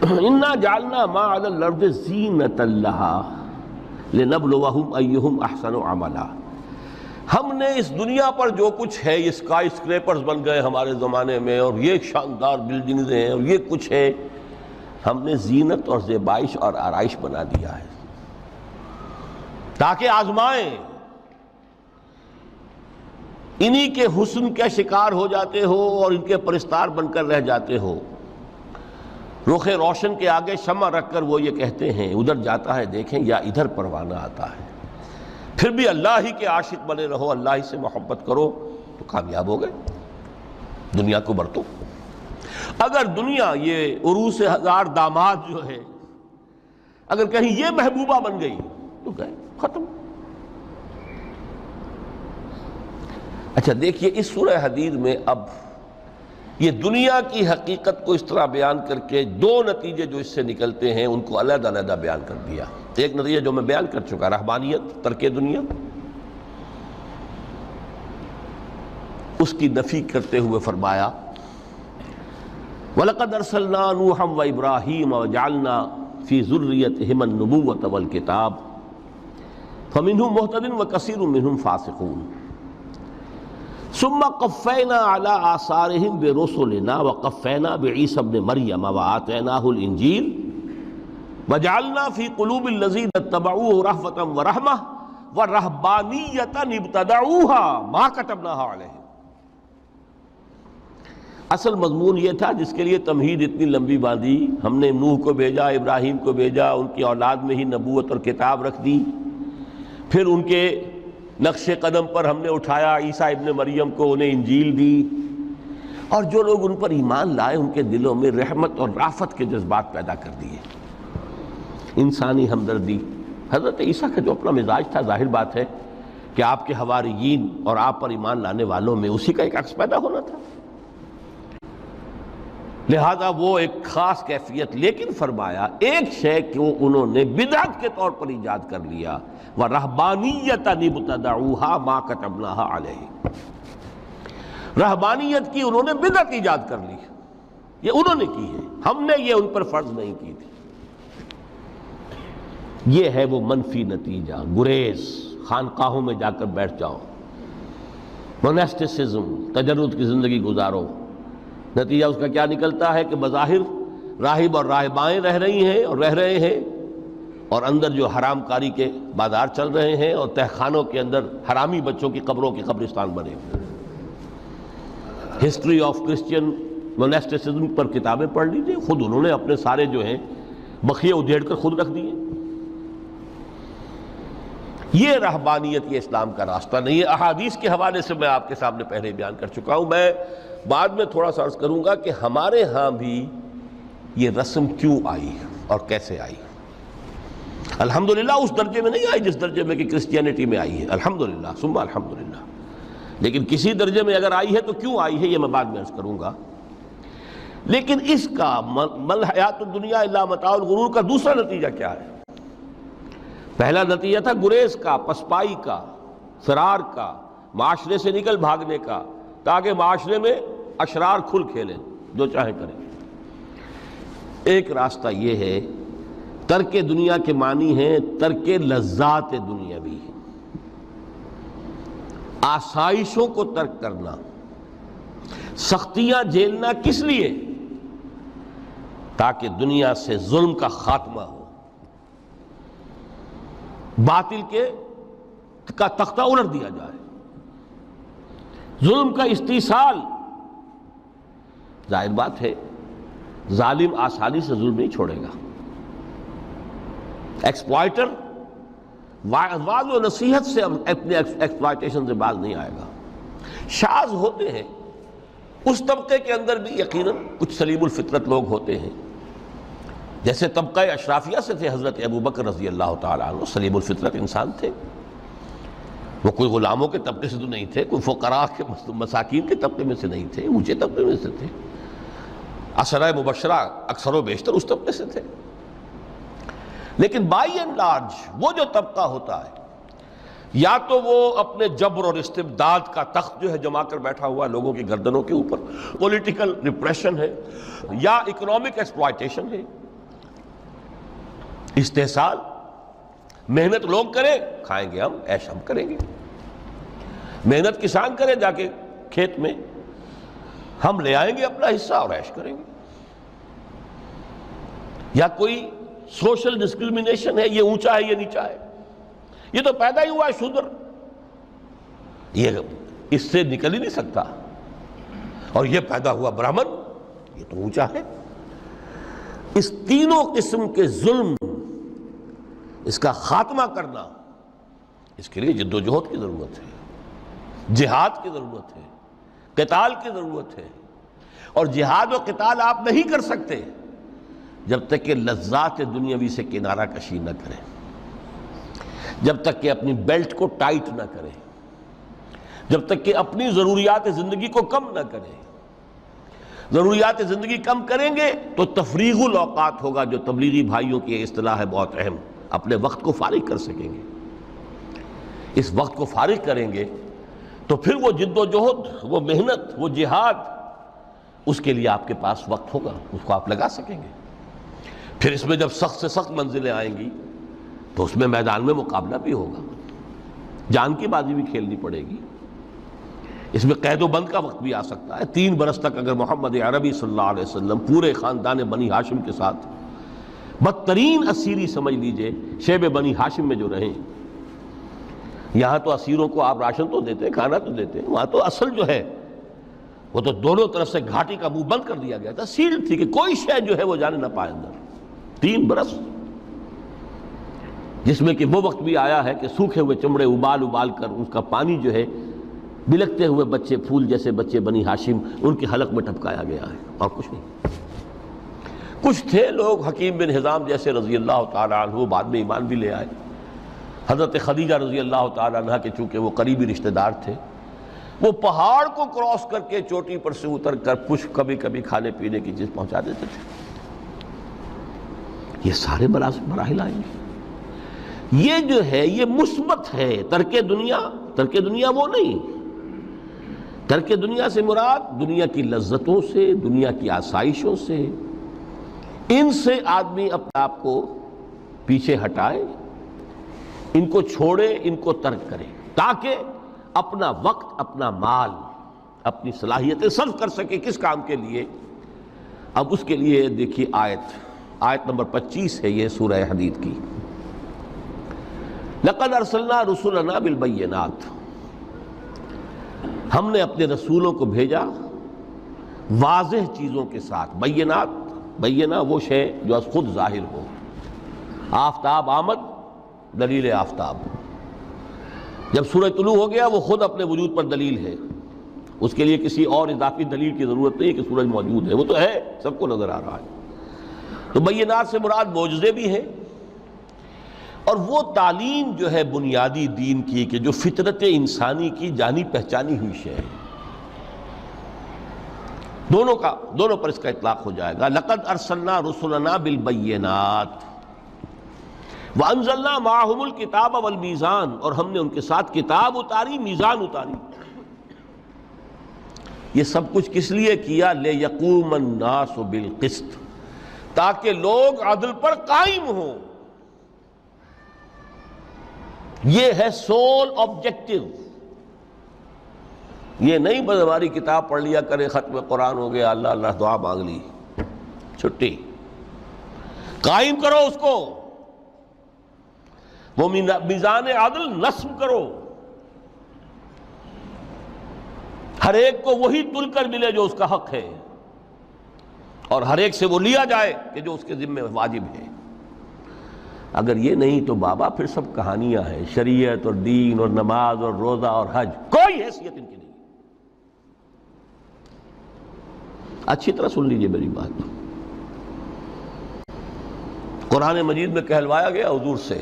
اِنَّا جَعَلْنَا مَا عَلَى الْأَرْضِ زِینَةً لَهَا لِنَبْلُوَهُمْ أَيُّهُمْ أَحْسَنُ عَمَلًا۔ ہم نے اس دنیا پر جو کچھ ہے، یہ اسکائی اسکریپرز بن گئے ہمارے زمانے میں، اور یہ شاندار بلڈنگز ہیں، اور یہ کچھ ہے، ہم نے زینت اور زیبائش اور آرائش بنا دیا ہے تاکہ آزمائیں۔ انہی کے حسن کے شکار ہو جاتے ہو اور ان کے پرستار بن کر رہ جاتے ہو۔ رخ روشن کے آگے شمع رکھ کر وہ یہ کہتے ہیں ادھر جاتا ہے دیکھیں یا ادھر پروانہ آتا ہے، پھر بھی اللہ ہی کے عاشق بنے رہو، اللہ ہی سے محبت کرو تو کامیاب ہو گئے۔ دنیا کو برتو. اگر دنیا یہ عروس ہزار داماد جو ہے اگر کہیں یہ محبوبہ بن گئی تو گئے ختم. اچھا دیکھیے اس سورہ حدید میں اب یہ دنیا کی حقیقت کو اس طرح بیان کر کے دو نتیجے جو اس سے نکلتے ہیں ان کو علیحدہ علیحدہ بیان کر دیا. ایک نتیجہ جو میں بیان کر چکا رہبانیت ترک دنیا، اس کی نفی کرتے ہوئے فرمایا وَلَقَدْ أَرْسَلْنَا نُوحًا وَإِبْرَاهِيمَ وَجَعَلْنَا فِي ذُرِّيَّتِهِمَا النُّبُوَّةَ وَالْكِتَابَ فَمِنْهُمْ مُهْتَدٍ وَكَثِيرٌ مِّنْهُمْ فَاسِقُونَ ثُمَّ قَفَّيْنَا عَلَىٰ آثَارِهِمْ بِرُسُلِنَا وَقَفَّيْنَا بِعِيسَى ابْنِ مَرْيَمَ وَآتَيْنَاهُ الْإِنْجِيلَ وَجَعَلْنَا فِي قُلُوبِ الَّذِينَ اتَّبَعُوهُ رَأْفَةً وَرَحْمَةً وَرَهْبَانِيَّةً ابْتَدَعُوهَا مَا كَتَبْنَاهَا عَلَيْهِمْ. اصل مضمون یہ تھا جس کے لیے تمہید اتنی لمبی باندھی. ہم نے نوح کو بھیجا، ابراہیم کو بھیجا، ان کی اولاد میں ہی نبوت اور کتاب رکھ دی. پھر ان کے نقش قدم پر ہم نے اٹھایا عیسیٰ ابن مریم کو، انہیں انجیل دی، اور جو لوگ ان پر ایمان لائے ان کے دلوں میں رحمت اور رافت کے جذبات پیدا کر دیے، انسانی ہمدردی. حضرت عیسیٰ کا جو اپنا مزاج تھا ظاہر بات ہے کہ آپ کے حواریین اور آپ پر ایمان لانے والوں میں اسی کا ایک عکس پیدا ہونا تھا، لہذا وہ ایک خاص کیفیت. لیکن فرمایا ایک شے کو انہوں نے بدعت کے طور پر ایجاد کر لیا، وَرَهْبَانِيَّةً ابْتَدَعُوهَا مَا كَتَبْنَاهَا عَلَيْهِمْ. رہبانیت کی انہوں نے بدعت ایجاد کر لی، یہ انہوں نے کی ہے، ہم نے یہ ان پر فرض نہیں کی تھی. یہ ہے وہ منفی نتیجہ. گریز، خانقاہوں میں جا کر بیٹھ جاؤ، موناسٹسزم، تجرد کی زندگی گزارو. نتیجہ اس کا کیا نکلتا ہے کہ بظاہر راہب اور راہبائیں رہ رہی ہیں اور رہ رہے ہیں، اور اندر جو حرام کاری کے بازار چل رہے ہیں، اور تہخانوں کے اندر حرامی بچوں کی قبروں کے قبرستان بنے ہوئے. ہسٹری آف کرسچین موناسٹسزم پر کتابیں پڑھ لیجیے، خود انہوں نے اپنے سارے جو ہیں بخیے ادھیڑ کر خود رکھ دیے. یہ رہبانیت، یہ اسلام کا راستہ نہیں ہے. احادیث کے حوالے سے میں آپ کے سامنے پہلے بیان کر چکا ہوں. میں بعد میں تھوڑا سا عرض کروں گا کہ ہمارے ہاں بھی یہ رسم کیوں آئی اور کیسے آئی. الحمدللہ اس درجے میں نہیں آئی جس درجے میں کہ کرسچینٹی میں آئی ہے، الحمدللہ ثم الحمدللہ، لیکن کسی درجے میں اگر آئی ہے تو کیوں آئی ہے یہ میں بعد میں عرض کروں گا. لیکن اس کا مل حیات الدنیا الا متاع الغرور کا دوسرا نتیجہ کیا ہے؟ پہلا نتیجہ تھا گریز کا، پسپائی کا، فرار کا، معاشرے سے نکل بھاگنے کا، تاکہ معاشرے میں اشرار کھل کھیلیں، جو چاہیں کریں. ایک راستہ یہ ہے، ترک دنیا کے معنی ہیں ترک لذات دنیاوی، آسائشوں کو ترک کرنا. سختیاں جھیلنا کس لیے؟ تاکہ دنیا سے ظلم کا خاتمہ ہو، باطل کا تختہ الٹ دیا جائے، ظلم کا استیصال. ظاہر بات ہے ظالم آسانی سے ظلم نہیں چھوڑے گا، ایکسپلائٹر واض و نصیحت سے اپنے ایکسپلائٹیشن سے باز نہیں آئے گا. شاذ ہوتے ہیں اس طبقے کے اندر بھی یقیناً کچھ سلیم الفطرت لوگ ہوتے ہیں، جیسے طبقہ اشرافیہ سے تھے حضرت ابو بکر رضی اللہ تعالیٰ عنہ، سلیم الفطرت انسان تھے. وہ کوئی غلاموں کے طبقے سے تو نہیں تھے، کوئی فقراء کے مساکین کے طبقے میں سے نہیں تھے، اونچے طبقے میں سے تھے. عشرہ مبشرہ اکثر و بیشتر اس طبقے سے تھے. لیکن بائی اینڈ لارج وہ جو طبقہ ہوتا ہے، یا تو وہ اپنے جبر اور استبداد کا تخت جو ہے جما کر بیٹھا ہوا لوگوں کی گردنوں کے اوپر، پولیٹیکل ریپریشن ہے، یا اکنامک ایکسپلائٹیشن ہے، استحصال. محنت لوگ کریں، کھائیں گے ہم، عیش ہم کریں گے. محنت کسان کرے جا کے کھیت میں، ہم لے آئیں گے اپنا حصہ اور عیش کریں گے. یا کوئی سوشل ڈسکریمنیشن ہے، یہ اونچا ہے یہ نیچا ہے، یہ تو پیدا ہی ہوا ہے شودر، یہ اس سے نکل ہی نہیں سکتا، اور یہ پیدا ہوا برہمن، یہ تو اونچا ہے. اس تینوں قسم کے ظلم، اس کا خاتمہ کرنا، اس کے لیے جد و جہد کی ضرورت ہے، جہاد کی ضرورت ہے، قتال کی ضرورت ہے. اور جہاد و قتال آپ نہیں کر سکتے جب تک کہ لذات دنیاوی سے کنارہ کشی نہ کریں، جب تک کہ اپنی بیلٹ کو ٹائٹ نہ کریں، جب تک کہ اپنی ضروریات زندگی کو کم نہ کریں۔ ضروریات زندگی کم کریں گے تو تفریغ الاوقات ہوگا، جو تبلیغی بھائیوں کی اصطلاح ہے بہت اہم، اپنے وقت کو فارغ کر سکیں گے۔ اس وقت کو فارغ کریں گے تو پھر وہ جد و جہد، وہ محنت، وہ جہاد، اس کے لیے آپ کے پاس وقت ہوگا، اس کو آپ لگا سکیں گے۔ پھر اس میں جب سخت سے سخت منزلیں آئیں گی تو اس میں میدان میں مقابلہ بھی ہوگا، جان کی بازی بھی کھیلنی پڑے گی۔ اس میں قید و بند کا وقت بھی آ سکتا ہے۔ 3 برس تک اگر محمد عربی صلی اللہ علیہ وسلم پورے خاندان بنی ہاشم کے ساتھ بدترین اسیری سمجھ لیجئے شیب بنی ہاشم میں جو رہیں، یہاں تو اسیروں کو آپ راشن تو دیتے ہیں، کھانا تو دیتے ہیں، وہاں تو اصل جو ہے وہ تو دونوں طرف سے گھاٹی کا منہ بند کر دیا گیا تھا، سیل تھی کہ کوئی شے جو ہے وہ جانے نہ پائے اندر۔ 3 برس، جس میں کہ وہ وقت بھی آیا ہے کہ سوکھے ہوئے چمڑے ابال ابال کر اس کا پانی جو ہے بلکتے ہوئے بچے، پھول جیسے بچے بنی ہاشم، ان کے حلق میں ٹپکایا گیا ہے، اور کچھ نہیں۔ کچھ تھے لوگ، حکیم بن حزام جیسے رضی اللہ تعالیٰ عنہ، بعد میں ایمان بھی لے آئے۔ حضرت خدیجہ رضی اللہ تعالیٰ عنہ کے چونکہ وہ قریبی رشتہ دار تھے، وہ پہاڑ کو کراس کر کے چوٹی پر سے اتر کر کچھ کبھی کبھی کھانے پینے کی چیز پہنچا دیتے تھے۔ یہ سارے مراحل آئیں گے۔ یہ جو ہے یہ مثبت ہے۔ ترک دنیا وہ نہیں۔ ترک دنیا سے مراد دنیا کی لذتوں سے، دنیا کی آسائشوں سے، ان سے آدمی اپنے آپ کو پیچھے ہٹائے، ان کو چھوڑے، ان کو ترک کرے، تاکہ اپنا وقت، اپنا مال، اپنی صلاحیتیں صرف کر سکے۔ کس کام کے لیے؟ اب اس کے لیے دیکھیے آیت نمبر 25 ہے یہ سورہ حدید کی۔ لَقَدْ أَرْسَلْنَا رُسُلَنَا بِالْبَيِّنَاتِ، ہم نے اپنے رسولوں کو بھیجا واضح چیزوں کے ساتھ۔ بینہ وہ شے جو از خود ظاہر ہو۔ آفتاب آمد، دلیل آفتاب۔ جب سورج طلوع ہو گیا وہ خود اپنے وجود پر دلیل ہے، اس کے لیے کسی اور اضافی دلیل کی ضرورت نہیں ہے کہ سورج موجود ہے، وہ تو ہے، سب کو نظر آ رہا ہے۔ تو بینات سے مراد معجزے بھی ہیں، اور وہ تعلیم جو ہے بنیادی دین کی کہ جو فطرت انسانی کی جانی پہچانی ہوئی شے ہے، دونوں پر اس کا اطلاق ہو جائے گا۔ لقد ارسلنا رسلنا بالبینات وانزلنا معهم الکتاب والمیزان، اور ہم نے ان کے ساتھ کتاب اتاری، میزان اتاری۔ یہ سب کچھ کس لیے کیا؟ لیقوم الناس بالقسط، تاکہ لوگ عدل پر قائم ہوں۔ یہ ہے سول آبجیکٹو۔ یہ نہیں بس ہماری کتاب پڑھ لیا کرے، ختم قرآن ہو گیا، اللہ اللہ دعا مانگ لی، چھٹی۔ قائم کرو اس کو، وہ میزان عدل نصب کرو، ہر ایک کو وہی تل کر ملے جو اس کا حق ہے، اور ہر ایک سے وہ لیا جائے کہ جو اس کے ذمہ واجب ہے۔ اگر یہ نہیں تو بابا پھر سب کہانیاں ہیں، شریعت اور دین اور نماز اور روزہ اور حج، کوئی حیثیت ان کی نہیں۔ اچھی طرح سن لیجئے میری بات۔ قرآن مجید میں کہلوایا گیا حضور سے،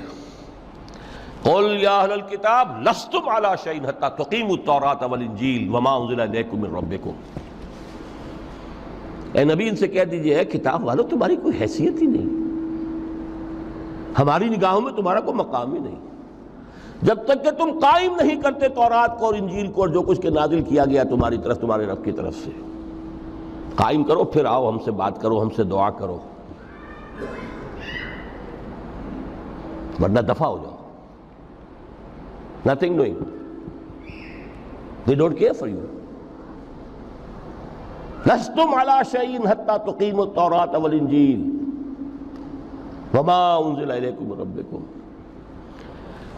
قل یا اہل الکتاب لستم علی شیء حتی تقیموا التوراۃ والانجیل وما انزل الیکم من ربکم۔ اے نبی ان سے کہہ دیجئے، کتاب والو تمہاری کوئی حیثیت ہی نہیں، ہماری نگاہوں میں تمہارا کوئی مقام ہی نہیں، جب تک کہ تم قائم نہیں کرتے تورات کو اور انجیل کو اور جو کچھ کے نازل کیا گیا تمہاری طرف، تمہارے رب کی طرف سے۔ قائم کرو، پھر آؤ ہم سے بات کرو، ہم سے دعا کرو، ورنہ دفع ہو جاؤ۔ Nothing doing. They don't care for you. لستم علی شیء حتی تقیموا التوراۃ والانجیل وما انزل الیکم من ربکم۔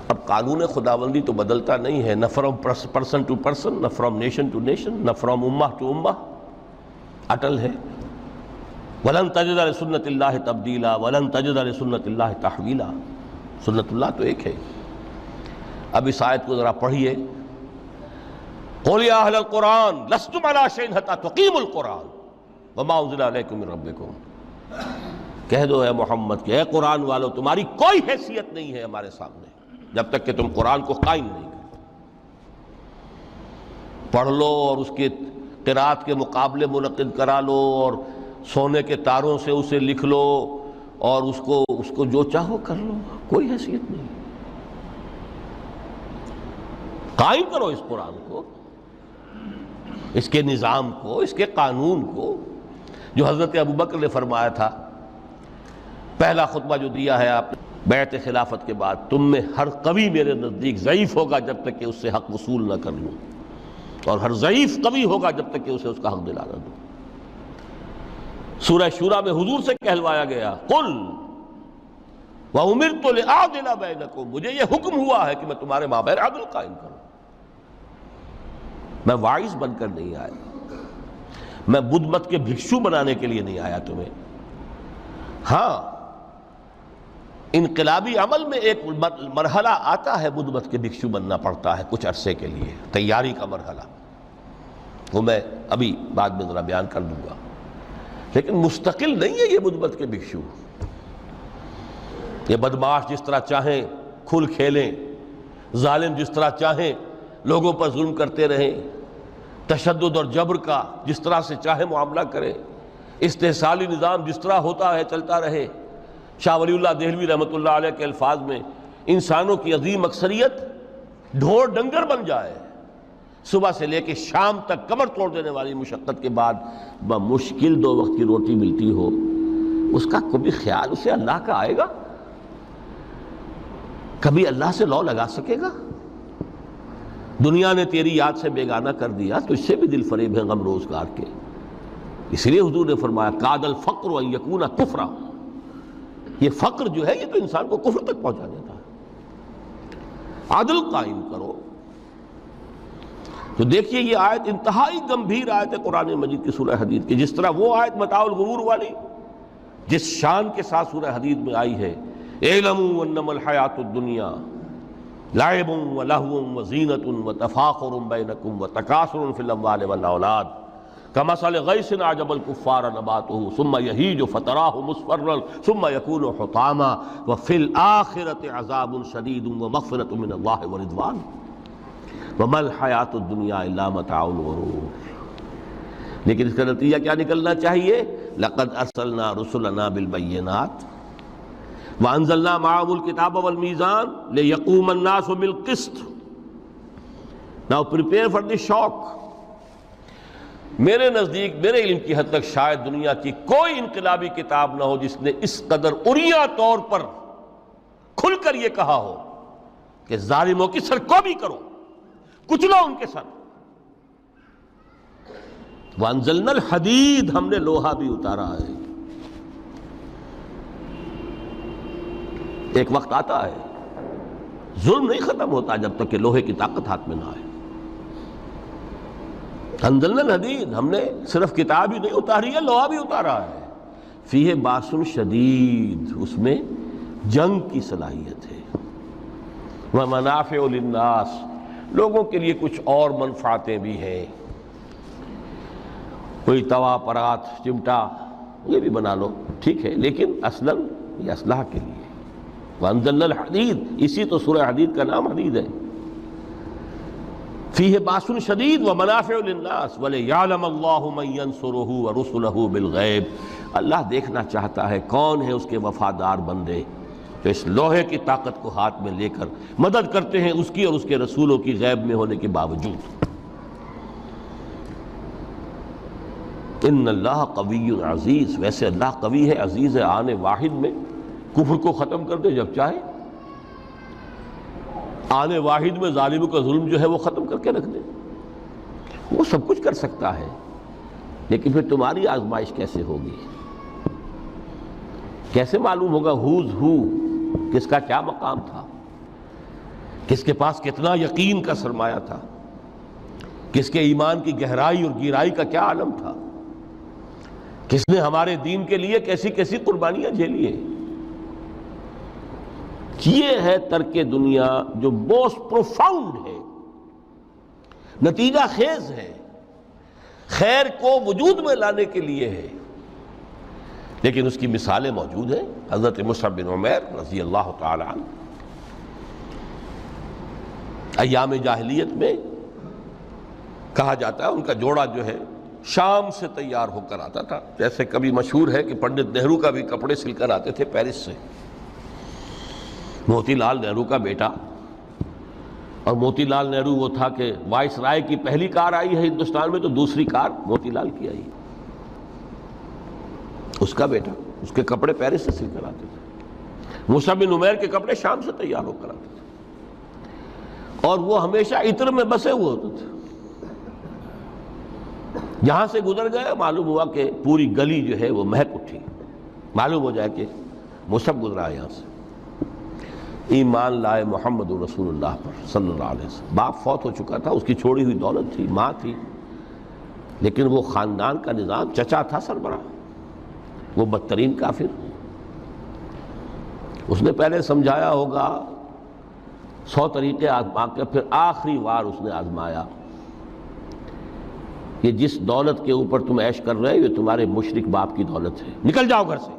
اب قانون خداوندی تو بدلتا نہیں ہے، نہ فرام پرسن ٹو پرسن، نہ فرام نیشن ٹو نیشن، نہ فرام امہ ٹو امہ، اٹل ہے۔ وَلَن تَجِدَ لِسُنَّتِ اللَّهِ تَبْدِيلًا وَلَن تَجِدَ لِسُنَّتِ اللَّهِ تَحْوِيلًا۔ سنت اللہ تو ایک ہے۔ اب اس آیت کو ذرا پڑھیے، قُلْ يَا أَهْلَ الْقُرْآنِ لَسْتُمْ عَلَىٰ شَيْءٍ حَتَّىٰ تُقِيمُوا الْقُرْآنَ۔ وما انزل الیکم من ربکم، کہہ دو اے محمد کہ اے قرآن والو تمہاری کوئی حیثیت نہیں ہے ہمارے سامنے جب تک کہ تم قرآن کو قائم نہیں کرو۔ پڑھ لو اور اس کے قرات کے مقابلے منعقد کرا لو اور سونے کے تاروں سے اسے لکھ لو اور اس کو جو چاہو کر لو، کوئی حیثیت نہیں۔ قائم کرو اس قرآن کو، اس کے نظام کو، اس کے قانون کو، جو حضرت ابوبکر نے فرمایا تھا پہلا خطبہ جو دیا ہے آپ نے بیعت خلافت کے بعد، تم میں ہر قوی میرے نزدیک ضعیف ہوگا جب تک کہ اس سے حق وصول نہ کر لوں، اور ہر ضعیف قوی ہوگا جب تک کہ اسے اس کا حق دلانا دوں۔ سورہ شورى میں حضور سے کہلوایا گیا قل وَأُمِرْتُ لِأَعْدِلَ بَيْنَكُمْ، مجھے یہ حکم ہوا ہے کہ میں تمہارے مابین عدل قائم کروں۔ میں واعظ بن کر نہیں آیا، میں بدھ مت کے بھکشو بنانے کے لیے نہیں آیا تمہیں۔ ہاں انقلابی عمل میں ایک مرحلہ آتا ہے، بدھ مت کے بھکشو بننا پڑتا ہے کچھ عرصے کے لیے، تیاری کا مرحلہ، وہ میں ابھی بعد میں ذرا بیان کر دوں گا، لیکن مستقل نہیں ہے یہ بدھ مت کے بھکشو۔ یہ بدمعاش جس طرح چاہیں کھل کھیلیں، ظالم جس طرح چاہیں لوگوں پر ظلم کرتے رہیں، تشدد اور جبر کا جس طرح سے چاہے معاملہ کریں، استحصالی نظام جس طرح ہوتا ہے چلتا رہے۔ شاہ ولی اللہ دہلوی رحمۃ اللہ علیہ کے الفاظ میں انسانوں کی عظیم اکثریت ڈھور ڈنگر بن جائے، صبح سے لے کے شام تک کمر توڑ دینے والی مشقت کے بعد بمشکل 2 وقت کی روٹی ملتی ہو، اس کا کبھی خیال اسے اللہ کا آئے گا؟ کبھی اللہ سے لو لگا سکے گا؟ دنیا نے تیری یاد سے بیگانہ کر دیا تو اس سے بھی دل فریب ہے غم روزگار کے۔ اس لیے حضور نے فرمایا کاد الفقر ان یکون کفرا، یہ فقر جو ہے یہ تو انسان کو کفر تک پہنچا دیتا ہے۔ عدل قائم کرو۔ تو دیکھیے یہ آیت انتہائی گمبھیر آیت ہے قرآن مجید کی سورہ حدید کی، جس طرح وہ آیت متاع الغرور والی جس شان کے ساتھ سورہ حدید میں آئی ہے، اعلموا انما الحیات الدنیا لعب ولہو وزینۃ وتفاخر بینکم وتکاثر فی الاموال والاولاد کمثل غیث اعجب الکفار نباتہ ثم یہیج فتراہ مصفرا ثم یکون حطاما وفی الآخرۃ عذاب شدید ومغفرۃ من اللہ ورضوان وما الحیات الدنیا الا متاع الغرور۔ لیکن اس کا نتیجہ کیا نکلنا چاہیے؟ لقد ارسلنا رسلنا بالبینات وانزلنا معهم الکتاب والمیزان لیقوم الناس بالقسط۔ Now prepare for the shock۔ میرے نزدیک، میرے علم کی حد تک شاید دنیا کی کوئی انقلابی کتاب نہ ہو جس نے اس قدر عریاں طور پر کھل کر یہ کہا ہو کہ ظالموں کی سرکوبی کرو، کچلو ان کے سر۔ وانزلنا الحدید، ہم نے لوہا بھی اتارا ہے۔ ایک وقت آتا ہے ظلم نہیں ختم ہوتا جب تک کہ لوہے کی طاقت ہاتھ میں نہ آئے۔ انزلنا الحدید، ہم نے صرف کتاب ہی نہیں اتاری ہے، لوہا بھی اتارا ہے۔ فیہ باس شدید، اس میں جنگ کی صلاحیت ہے۔ ومنافع للناس، لوگوں کے لیے کچھ اور منفعتیں بھی ہیں، کوئی توا پرات چمٹا یہ بھی بنا لو، ٹھیک ہے، لیکن اصلاً یہ اسلحہ کے لیے۔ وانزلنا الحدید، اسی تو سورہ حدید کا نام حدید ہے۔ فیہ باس شدید ومنافع للناس ولیعلم اللہ من ینصرہ ورسلہ بالغیب، اللہ دیکھنا چاہتا ہے کون ہے اس کے وفادار بندے جو اس لوہے کی طاقت کو ہاتھ میں لے کر مدد کرتے ہیں اس کی اور اس کے رسولوں کی غیب میں ہونے کے باوجود۔ ان اللہ قوی عزیز، ویسے اللہ قوی ہے، عزیز ہے، آن واحد میں کفر کو ختم کر دے جب چاہے، آنے واحد میں ظالموں کا ظلم جو ہے وہ ختم کر کے رکھ دے، وہ سب کچھ کر سکتا ہے۔ لیکن پھر تمہاری آزمائش کیسے ہوگی؟ کیسے معلوم ہوگا ہوز ہو، کس کا کیا مقام تھا، کس کے پاس کتنا یقین کا سرمایہ تھا، کس کے ایمان کی گہرائی اور گہرائی کا کیا عالم تھا، کس نے ہمارے دین کے لیے کیسی کیسی قربانیاں جھیلی ہیں۔ یہ ہے ترک دنیا جو موسٹ پروفاؤنڈ ہے، نتیجہ خیز ہے، خیر کو وجود میں لانے کے لیے ہے، لیکن اس کی مثالیں موجود ہیں۔ حضرت مصعب بن عمیر رضی اللہ تعالی عنہ ایام جاہلیت میں کہا جاتا ہے ان کا جوڑا جو ہے شام سے تیار ہو کر آتا تھا، جیسے کبھی مشہور ہے کہ پنڈت نہرو کا بھی کپڑے سل کر آتے تھے پیرس سے۔ موتی لال نہرو کا بیٹا، اور موتی لال نہرو وہ تھا کہ وائس رائے کی پہلی کار آئی ہے ہندوستان میں تو دوسری کار موتی لال کی آئی، اس کا بیٹا، اس کے کپڑے پیرس سے سل کر آتے تھے۔ مصعب بن عمیر کے کپڑے شام سے تیار ہو کر آتے تھے، اور وہ ہمیشہ عطر میں بسے ہوئے ہوتے تھے۔ یہاں سے گزر گئے، معلوم ہوا کہ پوری گلی جو ہے وہ مہک اٹھی، معلوم ہو جائے کہ مصعب گزرا ہے یہاں سے۔ ایمان لائے محمد رسول اللہ پر صلی اللہ علیہ وسلم۔ باپ فوت ہو چکا تھا، اس کی چھوڑی ہوئی دولت تھی، ماں تھی، لیکن وہ خاندان کا نظام، چچا تھا سربراہ، وہ بدترین کافر۔ اس نے پہلے سمجھایا ہوگا 100 طریقے آزما کے، پھر آخری بار اس نے آزمایا کہ جس دولت کے اوپر تم عیش کر رہے ہو یہ تمہارے مشرک باپ کی دولت ہے، نکل جاؤ گھر سے۔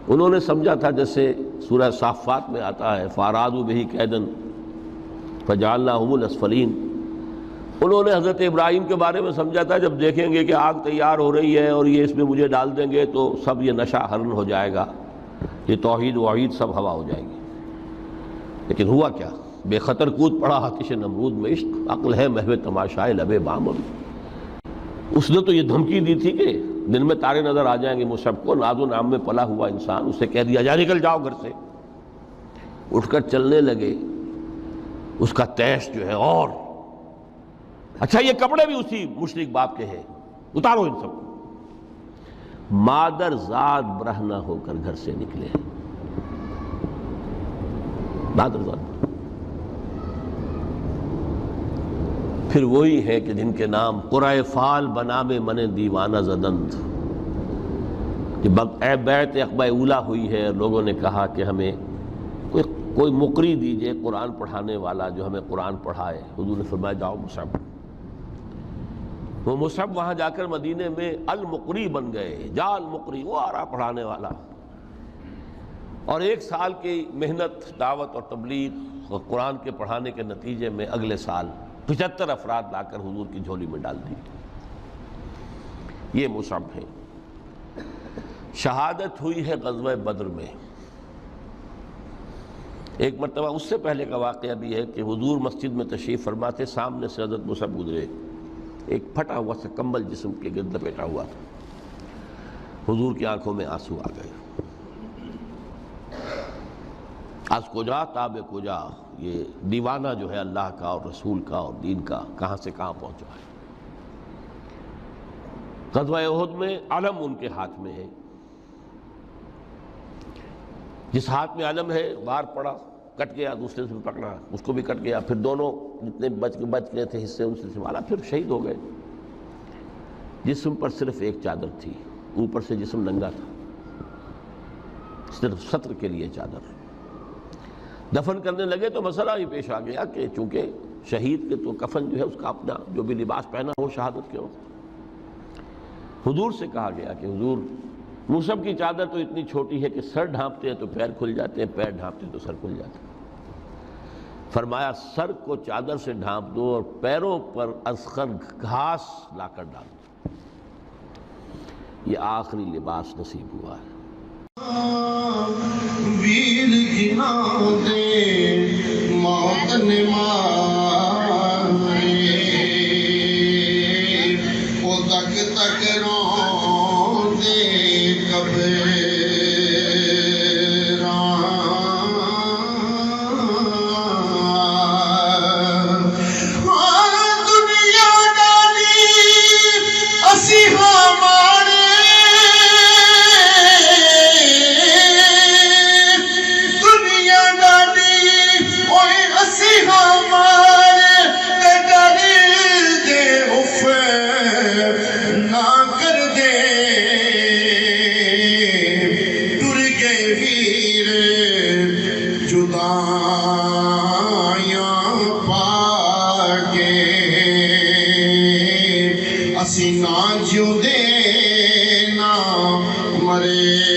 انہوں نے سمجھا تھا جیسے سورہ صافات میں آتا ہے فَأَرَادُوا بِهِ كَيْدًا فَجَعَلْنَاهُمُ الْأَسْفَلِينَ۔ انہوں نے حضرت ابراہیم کے بارے میں سمجھا تھا جب دیکھیں گے کہ آگ تیار ہو رہی ہے اور یہ اس میں مجھے ڈال دیں گے تو سب یہ نشہ حرن ہو جائے گا، یہ توحید وحید سب ہوا ہو جائے گی۔ لیکن ہوا کیا؟ بے خطر کود پڑا آتش نمرود میں عشق، عقل ہے محو تماشائے لب بام۔ اس نے تو یہ دھمکی دی تھی کہ دن میں تارے نظر آ جائیں گے مصعب کو، ناز و نام میں پلا ہوا انسان، اسے کہہ دیا جا نکل جاؤ گھر سے۔ اٹھ کر چلنے لگے، اس کا تیش جو ہے اور اچھا یہ کپڑے بھی اسی مشرک باپ کے ہیں، اتارو ان سب کو۔ مادر ذات برہنہ ہو کر گھر سے نکلے، مادر ذات۔ پھر وہی ہے کہ جن کے نام قرائے فال بنام من دیوانہ زدند، کہ بیعت عقبہ اولا ہوئی ہے، لوگوں نے کہا کہ ہمیں کوئی مقری دیجئے قرآن پڑھانے والا جو ہمیں قرآن پڑھائے۔ حضور نے فرمایا جاؤ مصعب۔ وہ مصعب وہاں جا کر مدینے میں المقری بن گئے، جا المقری، وہ آ رہا پڑھانے والا۔ اور 1 سال کی محنت، دعوت اور تبلیغ اور قرآن کے پڑھانے کے نتیجے میں اگلے سال 75 افراد لا کر حضور کی جھولی میں ڈال دی۔ یہ مصعب ہے۔ شہادت ہوئی ہے غزوہ بدر میں۔ ایک مرتبہ اس سے پہلے کا واقعہ بھی ہے کہ حضور مسجد میں تشریف فرما تھے، سامنے سے حضرت مصعب گزرے، ایک پھٹا ہوا سا کمبل جسم کے گرد لپیٹا ہوا تھا۔ حضور کی آنکھوں میں آنسو آ گئے۔ از کجا تاب کجا، یہ دیوانہ جو ہے اللہ کا اور رسول کا اور دین کا کہاں سے کہاں پہنچا ہے۔ غزوہ احد میں علم ان کے ہاتھ میں ہے، جس ہاتھ میں علم ہے وار پڑا، کٹ گیا، دوسرے سے پکڑا، اس کو بھی کٹ گیا، پھر دونوں جتنے بچ گئے تھے حصے ان سے سنبھالا، پھر شہید ہو گئے۔ جسم پر صرف ایک چادر تھی، اوپر سے جسم ننگا تھا، صرف ستر کے لیے چادر۔ دفن کرنے لگے تو مسئلہ ہی پیش آ گیا کہ چونکہ شہید کے تو کفن جو ہے اس کا اپنا جو بھی لباس پہنا ہو شہادت کے وقت۔ حضور سے کہا گیا کہ حضور مصعب کی چادر تو اتنی چھوٹی ہے کہ سر ڈھانپتے ہیں تو پیر کھل جاتے ہیں، پیر ڈھانپتے ہیں تو سر کھل جاتے ہیں۔ فرمایا سر کو چادر سے ڈھانپ دو اور پیروں پر اذخر گھاس لا کر ڈال دو، یہ آخری لباس نصیب ہوا ہے۔ ویر گنا دے موت نے مارے، وہ تک تک رو دے کبے دنیا ڈالی اسی ہمارے، دنیا ڈالی اوئے اسی ہمارے، ڈر دے اف نہ کر دے مرے